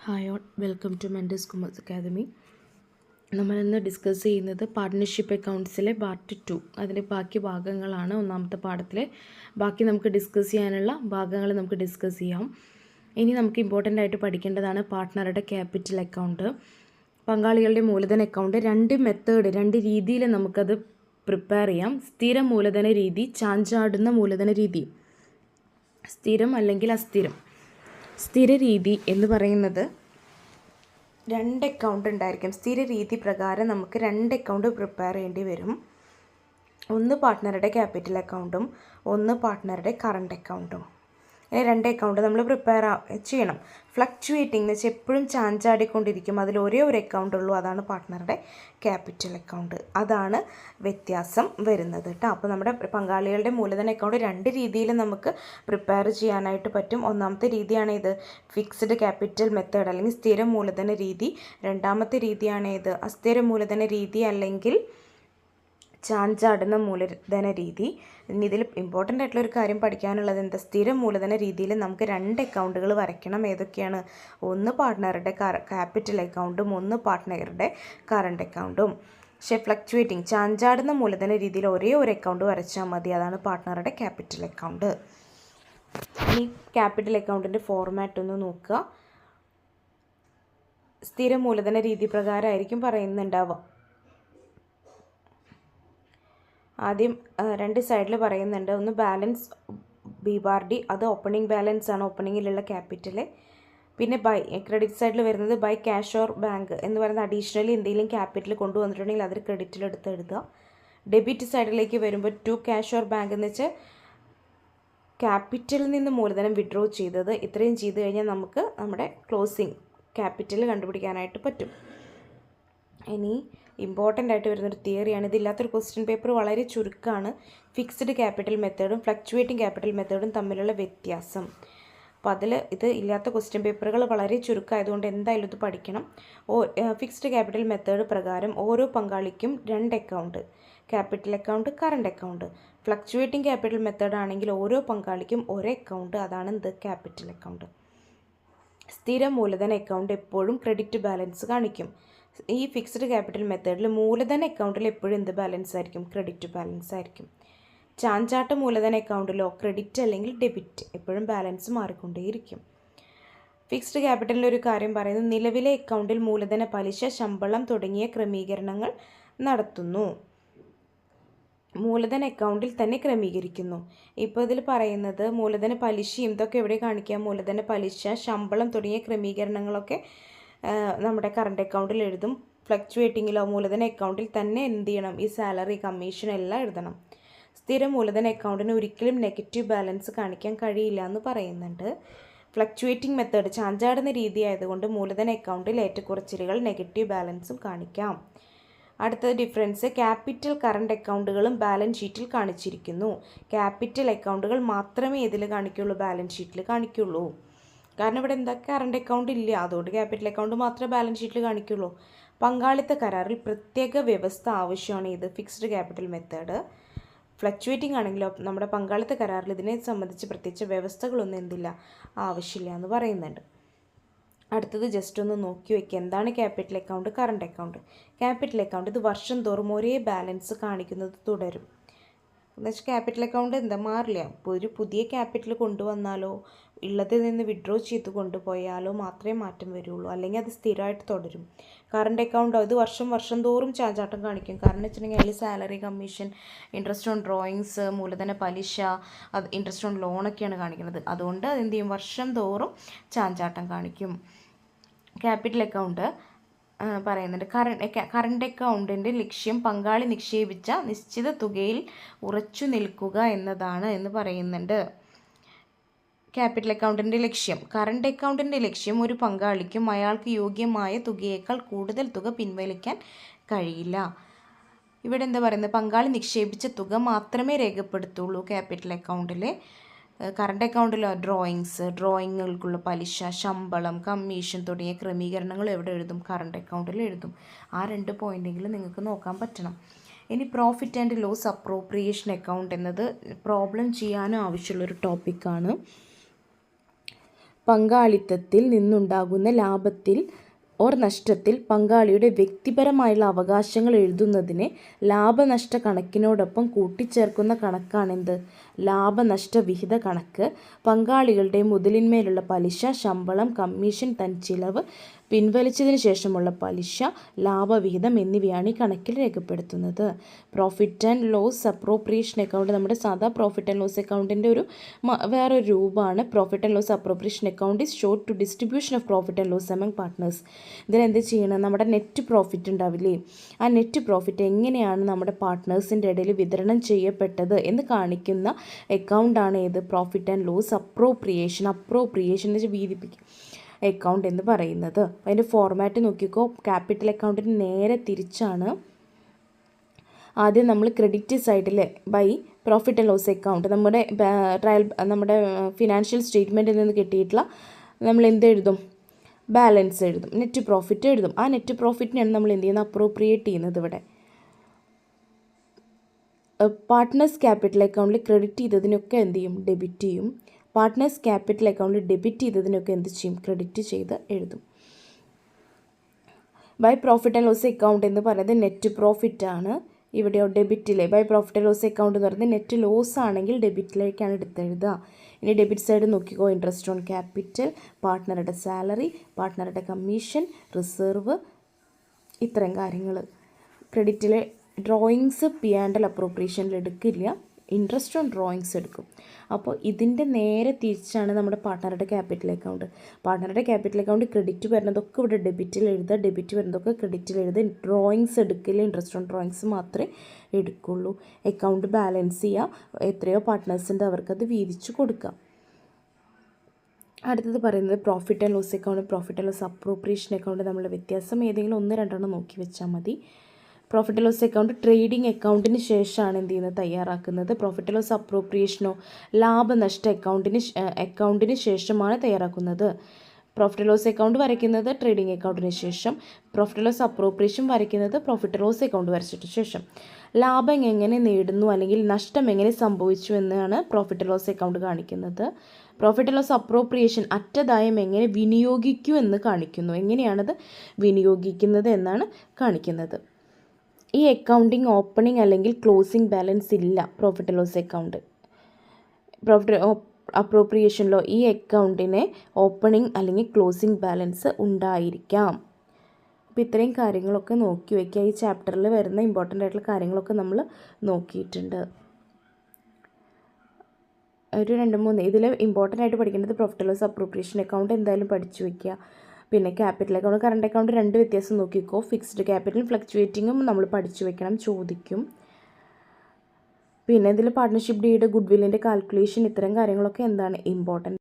Hi all, welcome to Mentors Commerce Academy. നമ്മളിന്ന് discuss ചെയ്യുന്നത് partnership അക്കൗണ്ട്സിലെ പാർട്ട് 2. അതിൻ്റെ ബാക്കി ഭാഗങ്ങളാണ് ഒന്നാമത്തെ പാഠത്തിലെ. ബാക്കി നമുക്ക് ഡിസ്കസ് ചെയ്യാനുള്ള ഭാഗങ്ങൾ നമുക്ക് ഡിസ്കസ് ചെയ്യാം. ഇനി നമുക്ക് ഇമ്പോർട്ടൻ്റ് ആയിട്ട് പഠിക്കേണ്ടതാണ് പാർട്ട്ണറുടെ ക്യാപിറ്റൽ അക്കൗണ്ട്. പങ്കാളികളുടെ മൂലധന അക്കൗണ്ട് രണ്ട് രീതിയിൽ നമുക്കത് പ്രിപ്പയർ ചെയ്യാം. സ്ഥിര മൂലധന രീതി, ചാഞ്ചാടുന്ന മൂലധന രീതി. സ്ഥിരം അല്ലെങ്കിൽ അസ്ഥിരം. സ്ഥിര രീതി എന്ന് പറയുന്നത് രണ്ട് അക്കൗണ്ട് ഉണ്ടായിരിക്കും. സ്ഥിര രീതി പ്രകാരം നമുക്ക് രണ്ട് അക്കൗണ്ട് പ്രിപ്പയർ ചെയ്യേണ്ടി വരും. ഒന്ന് പാർട്ട്ണറുടെ ക്യാപിറ്റൽ അക്കൗണ്ടും ഒന്ന് പാർട്ട്ണറുടെ കറണ്ട് അക്കൗണ്ടും. രണ്ട് അക്കൗണ്ട് നമ്മൾ പ്രിപ്പയർ ചെയ്യണം. ഫ്ലക്ച്വേറ്റിംഗ് എന്ന് വെച്ചാൽ എപ്പോഴും ചാഞ്ചാടിക്കൊണ്ടിരിക്കും. അതിൽ ഒരേ ഒരു അക്കൗണ്ട് ഉള്ളൂ, അതാണ് പാർട്ട്ണറുടെ ക്യാപിറ്റൽ അക്കൗണ്ട്. അതാണ് വ്യത്യാസം വരുന്നത് കേട്ടോ. അപ്പോൾ നമ്മുടെ പങ്കാളികളുടെ മൂലധന അക്കൗണ്ട് രണ്ട് രീതിയിൽ നമുക്ക് പ്രിപ്പയർ ചെയ്യാനായിട്ട് പറ്റും. ഒന്നാമത്തെ രീതിയാണ് ഇത് ഫിക്സ്ഡ് ക്യാപിറ്റൽ മെത്തേഡ് അല്ലെങ്കിൽ സ്ഥിര മൂലധന രീതി. രണ്ടാമത്തെ രീതിയാണ് ഇത് അസ്ഥിര മൂലധന രീതി അല്ലെങ്കിൽ ചാഞ്ചാടുന്ന മൂലധന രീതി. ഇനി ഇതിൽ ഇമ്പോർട്ടൻ്റ് ആയിട്ടുള്ള ഒരു കാര്യം പഠിക്കാനുള്ളത് എന്താ, സ്ഥിര മൂലധന രീതിയിൽ നമുക്ക് രണ്ട് അക്കൗണ്ടുകൾ വരയ്ക്കണം. ഏതൊക്കെയാണ്? ഒന്ന് പാർട്ട്ണറുടെ ക്യാപിറ്റൽ അക്കൗണ്ടും ഒന്ന് പാർട്ട്ണറുടെ കറണ്ട് അക്കൗണ്ടും. പക്ഷേ ഫ്ലക്ച്വേറ്റിംഗ് ചാഞ്ചാടുന്ന മൂലധന രീതിയിൽ ഒരേ ഒരു അക്കൗണ്ട് വരച്ചാൽ മതി, അതാണ് പാർട്ട്ണറുടെ ക്യാപിറ്റൽ അക്കൗണ്ട്. ഇനി ക്യാപിറ്റൽ അക്കൗണ്ടിൻ്റെ ഫോർമാറ്റ് ഒന്ന് നോക്കുക. സ്ഥിര മൂലധന രീതി പ്രകാരമായിരിക്കും പറയുന്നുണ്ടാവുക. ആദ്യം രണ്ട് സൈഡിൽ പറയുന്നുണ്ട്. ഒന്ന് ബാലൻസ് BBRD, അത് ഓപ്പണിംഗ് ബാലൻസ് ആണ്, ഓപ്പണിങ്ങിലുള്ള ക്യാപിറ്റൽ. പിന്നെ ബൈ ക്രെഡിറ്റ് സൈഡിൽ വരുന്നത് ബൈ ക്യാഷ് ഓർ ബാങ്ക് എന്ന് പറയുന്നത് അഡീഷണലി എന്തെങ്കിലും ക്യാപിറ്റൽ കൊണ്ടുവന്നിട്ടുണ്ടെങ്കിൽ അതിൽ ക്രെഡിറ്റിലെടുത്ത് എഴുതുക. ഡെബിറ്റ് സൈഡിലേക്ക് വരുമ്പോൾ ടു ക്യാഷ് ഓർ ബാങ്ക് എന്ന് വെച്ചാൽ ക്യാപിറ്റലിൽ നിന്ന് മൂലധനം വിഡ്രോ ചെയ്തത്. ഇത്രയും ചെയ്ത് കഴിഞ്ഞാൽ നമുക്ക് നമ്മുടെ ക്ലോസിംഗ് ക്യാപിറ്റൽ കണ്ടുപിടിക്കാനായിട്ട് പറ്റും. ഇനി ഇമ്പോർട്ടൻ്റ് ആയിട്ട് വരുന്നൊരു തിയറിയാണ്. ഇതില്ലാത്തൊരു ക്വസ്റ്റ്യൻ പേപ്പർ വളരെ ചുരുക്കമാണ്. ഫിക്സ്ഡ് ക്യാപിറ്റൽ മെത്തേഡും ഫ്ലക്ച്വേറ്റിംഗ് ക്യാപിറ്റൽ മെത്തേഡും തമ്മിലുള്ള വ്യത്യാസം. അപ്പോൾ അതിൽ ഇത് ഇല്ലാത്ത ക്വസ്റ്റ്യൻ പേപ്പറുകൾ വളരെ ചുരുക്കമായതുകൊണ്ട് എന്തായാലും ഇത് പഠിക്കണം. ഫിക്സ്ഡ് ക്യാപിറ്റൽ മെത്തേഡ് പ്രകാരം ഓരോ പങ്കാളിക്കും രണ്ട് account, capital account, current account. Fluctuating capital method ആണെങ്കിൽ ഓരോ പങ്കാളിക്കും ഒരേ അക്കൗണ്ട്, അതാണ് ഇത് ക്യാപിറ്റൽ അക്കൗണ്ട്. സ്ഥിര മൂലധന അക്കൗണ്ട് എപ്പോഴും ക്രെഡിറ്റ് ബാലൻസ് കാണിക്കും. ഈ ഫിക്സ്ഡ് ക്യാപിറ്റൽ മെത്തേഡിൽ മൂലധന അക്കൗണ്ടിൽ എപ്പോഴും എന്ത് ബാലൻസ് ആയിരിക്കും? ക്രെഡിറ്റ് ബാലൻസ് ആയിരിക്കും. ചാഞ്ചാട്ട മൂലധന അക്കൗണ്ടിലോ ക്രെഡിറ്റ് അല്ലെങ്കിൽ ഡെബിറ്റ്, എപ്പോഴും ബാലൻസ് മാറിക്കൊണ്ടേയിരിക്കും. ഫിക്സ്ഡ് ക്യാപിറ്റലിൻ്റെ ഒരു കാര്യം പറയുന്നത് നിലവിലെ അക്കൗണ്ടിൽ മൂലധന പലിശ, ശമ്പളം തുടങ്ങിയ ക്രമീകരണങ്ങൾ നടത്തുന്നു. മൂലധന അക്കൗണ്ടിൽ തന്നെ ക്രമീകരിക്കുന്നു. ഇപ്പോൾ ഇതിൽ പറയുന്നത് മൂലധന പലിശയും ഇതൊക്കെ എവിടെ കാണിക്കാം? മൂലധന പലിശ, ശമ്പളം തുടങ്ങിയ ക്രമീകരണങ്ങളൊക്കെ നമ്മുടെ കറണ്ട് അക്കൗണ്ടിൽ എഴുതും. ഫ്ലക്ച്വേറ്റിങ്ങിലോ മൂലധന അക്കൗണ്ടിൽ തന്നെ എന്ത് ചെയ്യണം? ഈ സാലറി, കമ്മീഷൻ എല്ലാം എഴുതണം. സ്ഥിര മൂലധന അക്കൗണ്ടിന് ഒരിക്കലും നെഗറ്റീവ് ബാലൻസ് കാണിക്കാൻ കഴിയില്ല എന്ന് പറയുന്നുണ്ട്. ഫ്ലക്ച്വേറ്റിംഗ് മെത്തേഡ് ചാഞ്ചാടുന്ന രീതി ആയതുകൊണ്ട് മൂലധന അക്കൗണ്ടിൽ ഏറ്റക്കുറച്ചിലുകൾ, നെഗറ്റീവ് ബാലൻസും കാണിക്കാം. അടുത്തത് ഡിഫറൻസ്, ക്യാപിറ്റൽ കറണ്ട് അക്കൗണ്ടുകളും ബാലൻസ് ഷീറ്റിൽ കാണിച്ചിരിക്കുന്നു. ക്യാപിറ്റൽ അക്കൗണ്ടുകൾ മാത്രമേ ഇതിൽ കാണിക്കുള്ളൂ, ബാലൻസ് ഷീറ്റിൽ കാണിക്കുള്ളൂ. കാരണം ഇവിടെ എന്താ, കറണ്ട് അക്കൗണ്ട് ഇല്ല, അതുകൊണ്ട് ക്യാപിറ്റൽ അക്കൗണ്ട് മാത്രമേ ബാലൻസ് ഷീറ്റിൽ കാണിക്കുള്ളൂ. പങ്കാളിത്ത കരാറിൽ പ്രത്യേക വ്യവസ്ഥ ആവശ്യമാണ്. ഇത് ഫിക്സ്ഡ് ക്യാപിറ്റൽ മെത്തേഡ്. ഫ്ലക്ച്വേറ്റിംഗ് ആണെങ്കിലോ നമ്മുടെ പങ്കാളിത്ത കരാറിൽ ഇതിനെ സംബന്ധിച്ച് പ്രത്യേകിച്ച് വ്യവസ്ഥകളൊന്നും എന്തില്ല, ആവശ്യമില്ല എന്ന് പറയുന്നുണ്ട്. അടുത്തത് ജസ്റ്റ് ഒന്ന് നോക്കി വയ്ക്കുക, എന്താണ് capital account, current account. Capital account ഇത് വർഷം തോറും ഒരേ ബാലൻസ് കാണിക്കുന്നത് തുടരും. എന്നുവെച്ചാൽ ക്യാപിറ്റൽ അക്കൗണ്ട് എന്താ, മാറില്ല. ഇപ്പോൾ ഒരു പുതിയ ക്യാപിറ്റൽ കൊണ്ടുവന്നാലോ ഉള്ളതിൽ നിന്ന് വിഡ്രോ ചെയ്ത് കൊണ്ടുപോയാലോ മാത്രമേ മാറ്റം വരുള്ളൂ, അല്ലെങ്കിൽ അത് സ്ഥിരമായിട്ട് തുടരും. കറണ്ട് അക്കൗണ്ടോ ഇത് വർഷം തോറും ചാഞ്ചാട്ടം കാണിക്കും. കാരണം വെച്ചിട്ടുണ്ടെങ്കിൽ അതിൽ salary, commission, interest on drawings, മൂലധന പലിശ, അത് ഇൻട്രസ്റ്റ് ഓൺ ലോണൊക്കെയാണ് കാണിക്കുന്നത്. അതുകൊണ്ട് അതെന്ത് ചെയ്യും? വർഷം തോറും ചാഞ്ചാട്ടം കാണിക്കും. ക്യാപിറ്റൽ അക്കൗണ്ട് പറയുന്നുണ്ട്, കറണ്ട് അക്കൗണ്ടിൻ്റെ ലക്ഷ്യം പങ്കാളി നിക്ഷേപിച്ച നിശ്ചിത തുകയിൽ ഉറച്ചു നിൽക്കുക എന്നതാണ് എന്ന് പറയുന്നുണ്ട്. ക്യാപിറ്റൽ അക്കൗണ്ടിൻ്റെ ലക്ഷ്യം, കറണ്ട് അക്കൗണ്ടിൻ്റെ ലക്ഷ്യം ഒരു പങ്കാളിക്കും അയാൾക്ക് യോഗ്യമായ തുകയേക്കാൾ കൂടുതൽ തുക പിൻവലിക്കാൻ കഴിയില്ല. ഇവിടെ എന്താ പറയുന്നത്, പങ്കാളി നിക്ഷേപിച്ച തുക മാത്രമേ രേഖപ്പെടുത്തുള്ളൂ ക്യാപിറ്റൽ അക്കൗണ്ടിൽ. കറണ്ട് അക്കൗണ്ടിൽ ഡ്രോയിങ്ങുകൾക്കുള്ള പലിശ, ശമ്പളം, കമ്മീഷൻ തുടങ്ങിയ ക്രമീകരണങ്ങൾ എവിടെ എഴുതും? കറണ്ട് അക്കൗണ്ടിൽ എഴുതും. ആ രണ്ട് പോയിന്റെങ്കിലും നിങ്ങൾക്ക് നോക്കാൻ പറ്റണം. ഇനി profit and loss appropriation account എന്നത് പ്രോബ്ലം ചെയ്യാനും ആവശ്യമുള്ളൊരു ടോപ്പിക്കാണ്. പങ്കാളിത്തത്തിൽ നിന്നുണ്ടാകുന്ന ലാഭത്തിൽ ഓർ നഷ്ടത്തിൽ പങ്കാളിയുടെ വ്യക്തിപരമായുള്ള അവകാശങ്ങൾ എഴുതുന്നതിന് ലാഭനഷ്ട കണക്കിനോടൊപ്പം കൂട്ടിച്ചേർക്കുന്ന കണക്കാണെന്ത്? ലാഭനഷ്ട വിഹിത കണക്ക്. പങ്കാളികളുടെ മുതലിന്മേലുള്ള പലിശ, ശമ്പളം, കമ്മീഷൻ, തൻചിലവ്, പിൻവലിച്ചതിന് ശേഷമുള്ള പലിശ, ലാഭവിഹിതം എന്നിവയാണ് ഈ കണക്കിൽ രേഖപ്പെടുത്തുന്നത്. Profit and loss appropriation account നമ്മുടെ സാധാ പ്രോഫിറ്റ് ആൻഡ് ലോസ് അക്കൗണ്ടിൻ്റെ വേറൊരു രൂപമാണ്. Profit and loss appropriation account is short to distribution of profit and loss among partners. ഇതിലെന്ത് ചെയ്യണം? നമ്മുടെ നെറ്റ് പ്രോഫിറ്റ് ഉണ്ടാവില്ലേ, ആ നെറ്റ് പ്രോഫിറ്റ് എങ്ങനെയാണ് നമ്മുടെ പാർട്ട്നേഴ്സിൻ്റെ ഇടയിൽ വിതരണം ചെയ്യപ്പെട്ടത് എന്ന് കാണിക്കുന്ന അക്കൗണ്ടാണ് ഏത്? Profit and loss appropriation. Appropriation എന്ന് വെച്ചാൽ വീതിപ്പിക്കും അക്കൗണ്ട് എന്ന് പറയുന്നത്. അതിൻ്റെ ഫോർമാറ്റ് നോക്കിക്കോ, ക്യാപിറ്റൽ അക്കൗണ്ടിന് നേരെ തിരിച്ചാണ്. ആദ്യം നമ്മൾ ക്രെഡിറ്റ് സൈഡിൽ by profit and loss account നമ്മുടെ ഫിനാൻഷ്യൽ സ്റ്റേറ്റ്മെൻറ്റിൽ നിന്ന് കിട്ടിയിട്ടുള്ള നമ്മൾ എന്തെഴുതും? ബാലൻസ് എഴുതും, നെറ്റ് പ്രോഫിറ്റ് എഴുതും. ആ നെറ്റ് പ്രോഫിറ്റിനാണ് നമ്മൾ എന്ത് ചെയ്യുന്നത്? അപ്രോപ്രിയേറ്റ് ചെയ്യുന്നത്. ഇവിടെ പാർട്ട്നേഴ്സ് ക്യാപിറ്റൽ അക്കൗണ്ടിൽ ക്രെഡിറ്റ് ചെയ്തതിനൊക്കെ എന്ത് ചെയ്യും? ഡെബിറ്റ് ചെയ്യും. പാർട്ട്നേഴ്സ് ക്യാപിറ്റൽ അക്കൗണ്ടിൽ ഡെബിറ്റ് ചെയ്തതിനൊക്കെ എന്ത് ചെയ്യും? ക്രെഡിറ്റ് ചെയ്ത് എഴുതും. By profit and loss account എന്ന് പറയുന്നത് നെറ്റ് പ്രോഫിറ്റ് ആണ്. ഇവിടെയോ ഡെബിറ്റിലെ by profit and loss account എന്ന് പറയുന്നത് നെറ്റ് ലോസ് ആണെങ്കിൽ ഡെബിറ്റിലേക്കാണ് എടുത്തെഴുതുക. ഇനി ഡെബിറ്റ് സൈഡ് നോക്കിക്കോ, ഇൻട്രസ്റ്റ് ഓൺ ക്യാപിറ്റൽ, പാർട്ട്ണറുടെ സാലറി, പാർട്ട്ണറുടെ കമ്മീഷൻ, റിസർവ്, ഇത്തരം കാര്യങ്ങൾ. ക്രെഡിറ്റിലെ ഡ്രോയിങ്സ് P&L അപ്രോപ്രിയേഷനിൽ എടുക്കില്ല, ഇൻട്രസ്റ്റ് ഓൺ ഡ്രോയിങ്സ് എടുക്കും. അപ്പോൾ ഇതിൻ്റെ നേരെ തിരിച്ചാണ് നമ്മുടെ പാർട്ട്ണറുടെ ക്യാപിറ്റൽ അക്കൗണ്ട്. പാർട്ട്ണറുടെ ക്യാപിറ്റൽ അക്കൗണ്ട് ക്രെഡിറ്റ് വരുന്നതൊക്കെ ഇവിടെ ഡെബിറ്റിൽ എഴുതുക, ഡെബിറ്റ് വരുന്നതൊക്കെ ക്രെഡിറ്റിൽ എഴുതുക. ഡ്രോയിങ്സ് എടുക്കില്ല, ഇൻട്രസ്റ്റ് ഓൺ ഡ്രോയിങ്സ് മാത്രമേ എടുക്കുള്ളൂ. അക്കൗണ്ട് ബാലൻസ് ചെയ്യുക, എത്രയോ പാർട്ട്നേഴ്സിൻ്റെ അവർക്കത് വീതിച്ച് കൊടുക്കുക. അടുത്തത് പറയുന്നത് profit and loss account, profit and loss appropriation account തമ്മിലുള്ള വ്യത്യാസം ഏതെങ്കിലും 1-2 നോക്കി വെച്ചാൽ മതി. Profit and loss account trading അക്കൗണ്ടിന് ശേഷമാണ് എന്ത് ചെയ്യുന്നത്? തയ്യാറാക്കുന്നത്. പ്രോഫിറ്റ് ആൻഡ് ലോസ് അപ്രോപ്രിയേഷനോ ലാഭനഷ്ട അക്കൗണ്ടിന് ശേഷമാണ് തയ്യാറാക്കുന്നത്. പ്രോഫിറ്റ് ആൻഡ് ലോസ് അക്കൗണ്ട് വരയ്ക്കുന്നത് ട്രേഡിംഗ് അക്കൗണ്ടിന് ശേഷം, പ്രോഫിറ്റ് ആൻഡ് ലോസ് അപ്രോപ്രിയേഷൻ വരയ്ക്കുന്നത് പ്രോഫിറ്റ് ആൻഡ് ലോസ് അക്കൗണ്ട് വരച്ചിട്ട് ശേഷം. ലാഭം എങ്ങനെ നേടുന്നു അല്ലെങ്കിൽ നഷ്ടം എങ്ങനെ സംഭവിച്ചു എന്നാണ് പ്രോഫിറ്റ് ആൻഡ് ലോസ് അക്കൗണ്ട് കാണിക്കുന്നത്. പ്രോഫിറ്റ് ആൻഡ് ലോസ് അപ്രോപ്രിയേഷൻ അറ്റദായം എങ്ങനെ വിനിയോഗിക്കൂ എന്ന് കാണിക്കുന്നു. എങ്ങനെയാണത് വിനിയോഗിക്കുന്നത് എന്നാണ് കാണിക്കുന്നത്. ഈ അക്കൗണ്ടിങ് ഓപ്പണിംഗ് അല്ലെങ്കിൽ ക്ലോസിംഗ് ബാലൻസ് ഇല്ല profit and loss account. Profit അപ്രോപ്രിയേഷനിലോ ഈ അക്കൗണ്ടിന് ഓപ്പണിംഗ് അല്ലെങ്കിൽ ക്ലോസിംഗ് ബാലൻസ് ഉണ്ടായിരിക്കാം. അപ്പോൾ ഇത്രയും കാര്യങ്ങളൊക്കെ നോക്കി വയ്ക്കുക. ഈ ചാപ്റ്ററിൽ വരുന്ന ഇമ്പോർട്ടൻ്റ് ആയിട്ടുള്ള കാര്യങ്ങളൊക്കെ നമ്മൾ നോക്കിയിട്ടുണ്ട്. ഒരു 2-3 ഇതിൽ ഇമ്പോർട്ടൻ്റ് ആയിട്ട് പഠിക്കേണ്ടത് profit and loss appropriation account എന്തായാലും പഠിച്ചു വയ്ക്കുക. പിന്നെ ക്യാപിറ്റൽ അക്കൗണ്ട്, കറണ്ട് അക്കൗണ്ട് 2 വ്യത്യാസം നോക്കിക്കോ. ഫിക്സ്ഡ് ക്യാപിറ്റലും ഫ്ലക്ച്വേറ്റിങ്ങും നമ്മൾ പഠിച്ചു വെക്കണം, ചോദിക്കും. പിന്നെ ഇതിൽ പാർട്ട്ണർഷിപ്പ് ഡീഡ്, ഗുഡ് വില്ലിൻ്റെ കാൽക്കുലേഷൻ, ഇത്തരം കാര്യങ്ങളൊക്കെ എന്താണ് ഇമ്പോർട്ടൻ്റ്.